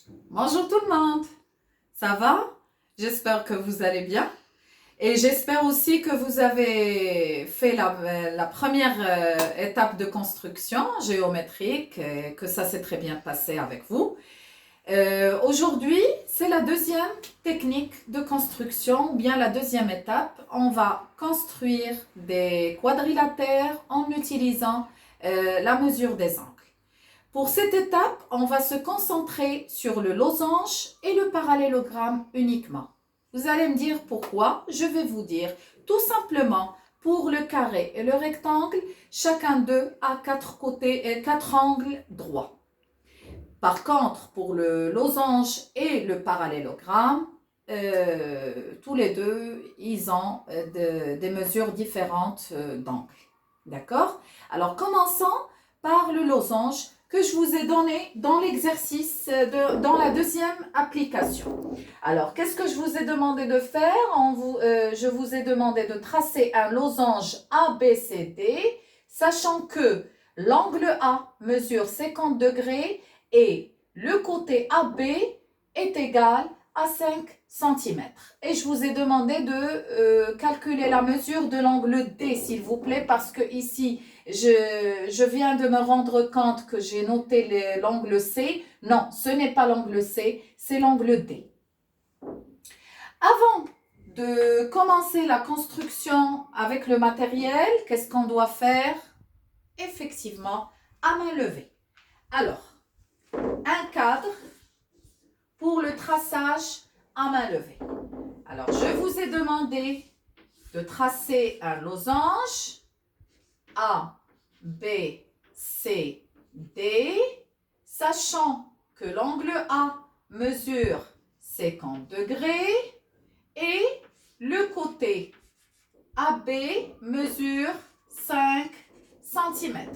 Bonjour tout le monde, ça va? J'espère que vous allez bien et j'espère aussi que vous avez fait la première étape de construction géométrique et que ça s'est très bien passé avec vous. Aujourd'hui, c'est la deuxième technique de construction ou bien la deuxième étape. On va construire des quadrilatères en utilisant la mesure des angles. Pour cette étape, on va se concentrer sur le losange et le parallélogramme uniquement. Vous allez me dire pourquoi. Je vais vous dire tout simplement pour le carré et le rectangle, chacun d'eux a 4 côtés et 4 angles droits. Par contre, pour le losange et le parallélogramme, tous les deux, ils ont des mesures différentes d'angle. D'accord? Alors, commençons par le losange que je vous ai donné dans l'exercice, dans la deuxième application. Alors, qu'est-ce que je vous ai demandé de faire? Je vous ai demandé de tracer un losange ABCD, sachant que l'angle A mesure 50 degrés et le côté AB est égal à 5 cm. Et je vous ai demandé de calculer la mesure de l'angle D, s'il vous plaît, parce que ici, je viens de me rendre compte que j'ai noté l'angle C. Non, ce n'est pas l'angle C, c'est l'angle D. Avant de commencer la construction avec le matériel, qu'est-ce qu'on doit faire? Effectivement, à main levée. Alors, un cadre pour le traçage à main levée. Alors, je vous ai demandé de tracer un losange A, B, C, D, sachant que l'angle A mesure 50 degrés et le côté AB mesure 5 cm.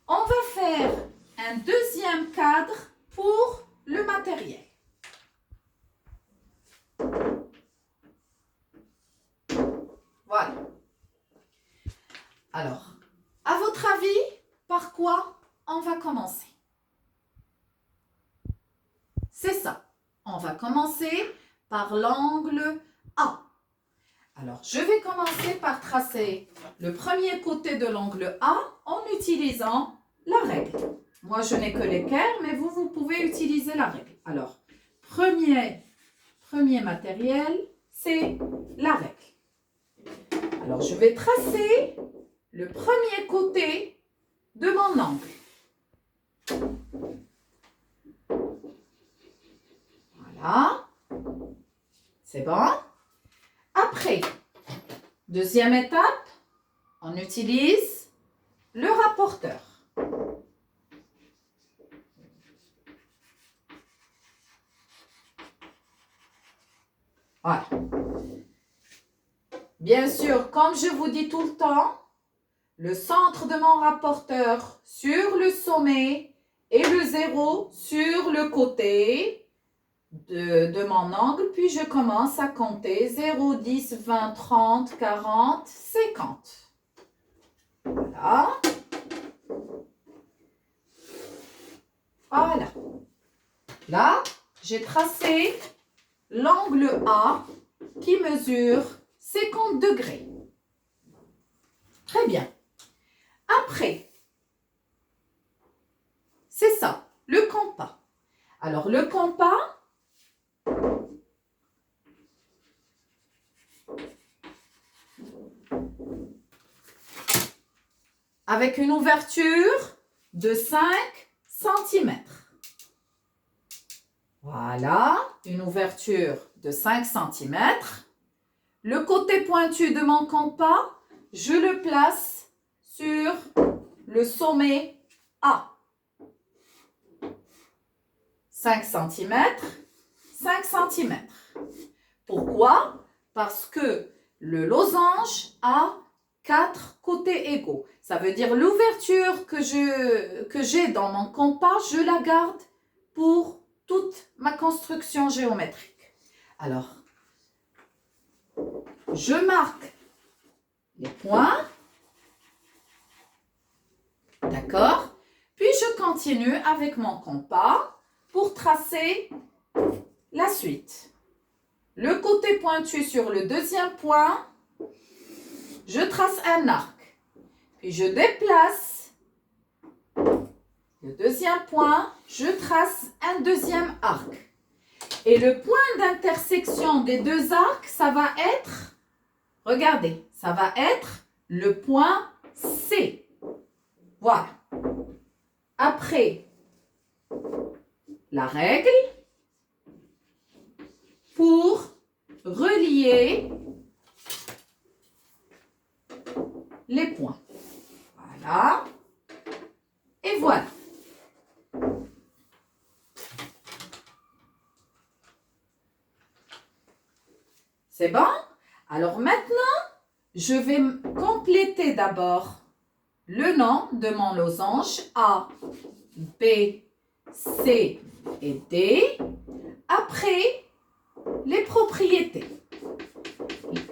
On va faire un deuxième cadre pour le matériel. Voilà. Alors, à votre avis, par quoi on va commencer? C'est ça. On va commencer par l'angle A. Alors, je vais commencer par tracer le premier côté de l'angle A en utilisant la règle. Moi, je n'ai que l'équerre, mais vous pouvez utiliser la règle. Alors, premier matériel, c'est la règle. Alors, je vais tracer le premier côté de mon angle. Voilà. C'est bon. Après, deuxième étape, on utilise le rapporteur. Voilà. Bien sûr, comme je vous dis tout le temps, le centre de mon rapporteur sur le sommet et le zéro sur le côté de mon angle, puis je commence à compter 0, 10, 20, 30, 40, 50. Voilà. Voilà. Là, j'ai tracé l'angle A qui mesure 50 degrés. Très bien. Après, c'est ça, le compas. Alors, le compas, avec une ouverture de 5 cm. Voilà, une ouverture de 5 cm. Le côté pointu de mon compas, je le place sur le sommet A. 5 cm, 5 cm. Pourquoi? Parce que le losange a 4 côtés égaux. Ça veut dire l'ouverture que j'ai dans mon compas, je la garde pour toute ma construction géométrique. Alors, je marque les points. D'accord? Puis je continue avec mon compas pour tracer la suite. Le côté pointu sur le deuxième point, je trace un arc. Puis je déplace le deuxième point, je trace un deuxième arc. Et le point d'intersection des deux arcs, ça va être, regardez, ça va être le point C. Voilà. Après, la règle pour relier les points. Voilà. Et voilà. C'est bon? Alors maintenant, je vais compléter d'abord le nom de mon losange A, B, C et D. Après, les propriétés.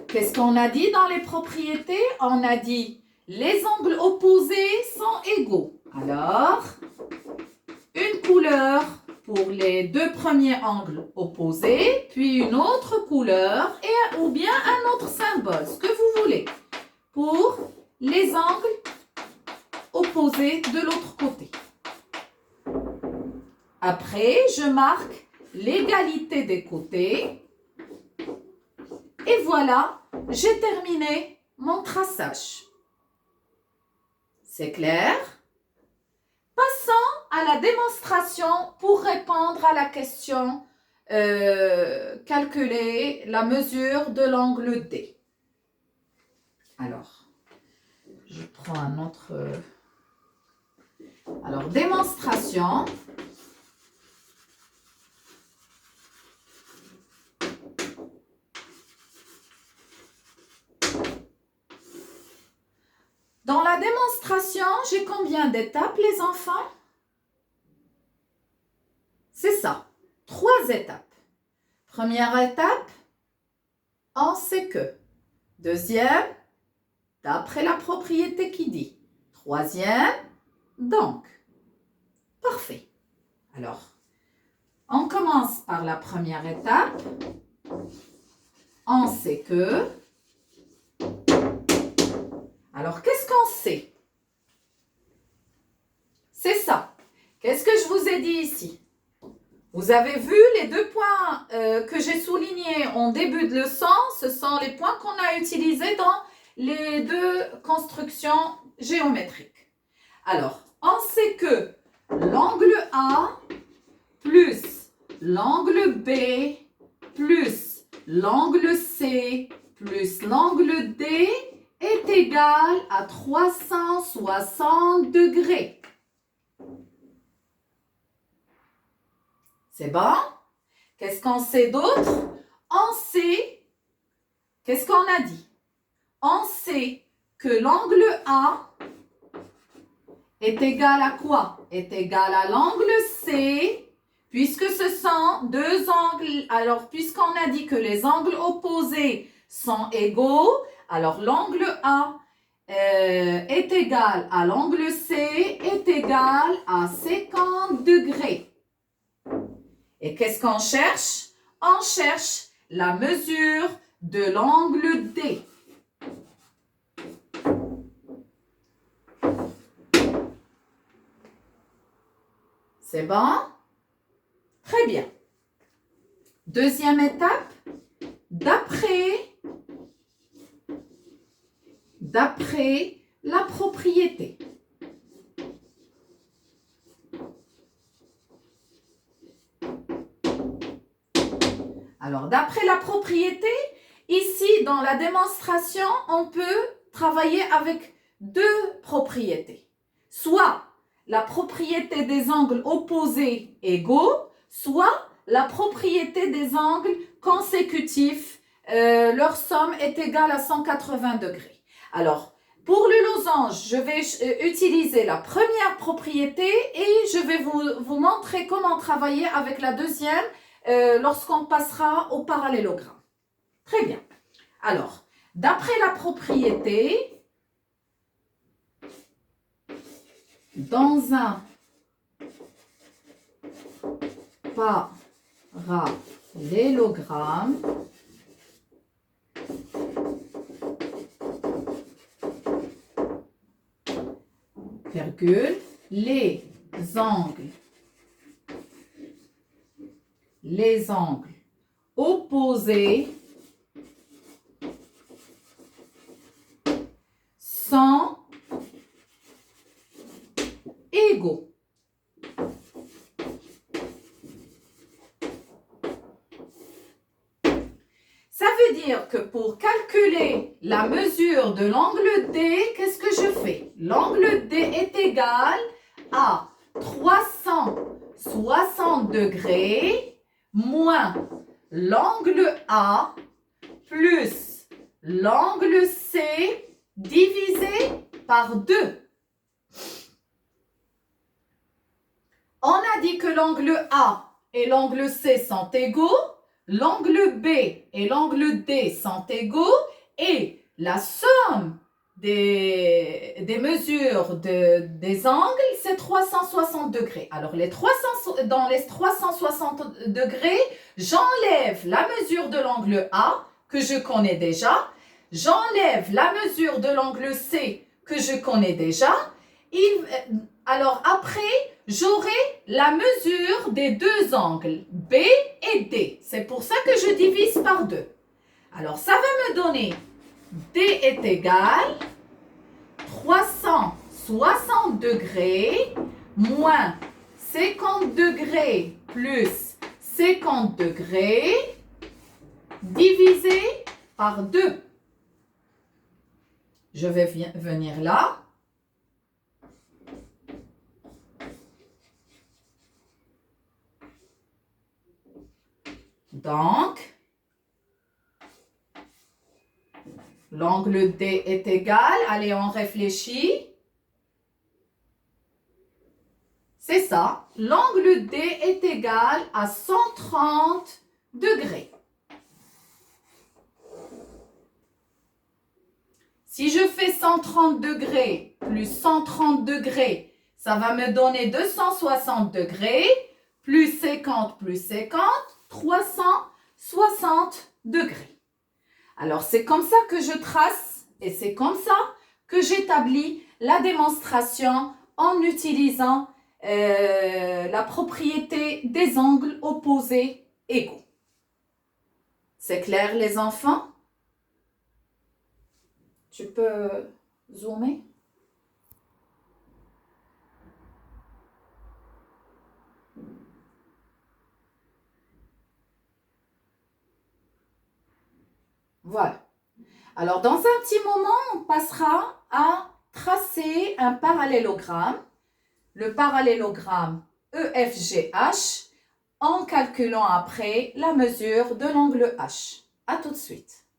Qu'est-ce qu'on a dit dans les propriétés? On a dit les angles opposés sont égaux. Alors, une couleur pour les deux premiers angles opposés, puis une autre couleur ou bien un autre symbole, ce que vous voulez, pour les angles opposés de l'autre côté. Après, je marque l'égalité des côtés. Et voilà, j'ai terminé mon traçage. C'est clair? Passons à la démonstration pour répondre à la question calculer la mesure de l'angle D. Alors, je prends un autre... Alors, démonstration. Dans la démonstration, j'ai combien d'étapes, les enfants? C'est ça, 3 étapes. Première étape, on sait que. Deuxième, d'après la propriété qui dit. Troisième, donc. Parfait. Alors, on commence par la première étape. On sait que. Alors, qu'est-ce qu'on sait? C'est ça. Qu'est-ce que je vous ai dit ici? Vous avez vu les deux points que j'ai soulignés en début de leçon. Ce sont les points qu'on a utilisés dans les deux constructions géométriques. Alors, on sait que l'angle A plus l'angle B plus l'angle C plus l'angle D est égal à 360 degrés. C'est bon? Qu'est-ce qu'on sait d'autre? On sait, qu'est-ce qu'on a dit? On sait que l'angle A est égal à quoi? Est égal à l'angle C, puisque ce sont deux angles. Alors, puisqu'on a dit que les angles opposés sont égaux, alors l'angle A est égal à l'angle C est égal à 50 degrés. Et qu'est-ce qu'on cherche? On cherche la mesure de l'angle D. C'est bon? Très bien. Deuxième étape, d'après la propriété. Alors, d'après la propriété, ici, dans la démonstration, on peut travailler avec deux propriétés. Soit la propriété des angles opposés égaux, soit la propriété des angles consécutifs, leur somme est égale à 180 degrés. Alors, pour le losange, je vais utiliser la première propriété et je vais vous montrer comment travailler avec la deuxième lorsqu'on passera au parallélogramme. Très bien. Alors, d'après la propriété, dans un parallélogramme virgule, les angles opposés sont égaux. Ça veut dire que pour calculer la mesure de l'angle D, qu'est-ce que je fais? L'angle D est égal à 360 degrés moins l'angle A plus l'angle C divisé par 2. On a dit que l'angle A et l'angle C sont égaux, l'angle B et l'angle D sont égaux et la somme des mesures des angles, c'est 360 degrés. Alors, dans les 360 degrés, j'enlève la mesure de l'angle A, que je connais déjà. J'enlève la mesure de l'angle C, que je connais déjà. Alors, après, j'aurai la mesure des deux angles, B et D. C'est pour ça que je divise par 2. Alors, ça va me donner D est égal 360 degrés moins 50 degrés plus 50 degrés divisé par 2. Je vais venir là. Donc, l'angle D est égal, allez, on réfléchit. C'est ça, l'angle D est égal à 130 degrés. Si je fais 130 degrés plus 130 degrés, ça va me donner 260 degrés, plus 50 plus 50, 360 degrés. Alors, c'est comme ça que je trace et c'est comme ça que j'établis la démonstration en utilisant la propriété des angles opposés égaux. C'est clair, les enfants? Tu peux zoomer? Voilà. Alors, dans un petit moment, on passera à tracer un parallélogramme. Le parallélogramme EFGH en calculant après la mesure de l'angle H. À tout de suite.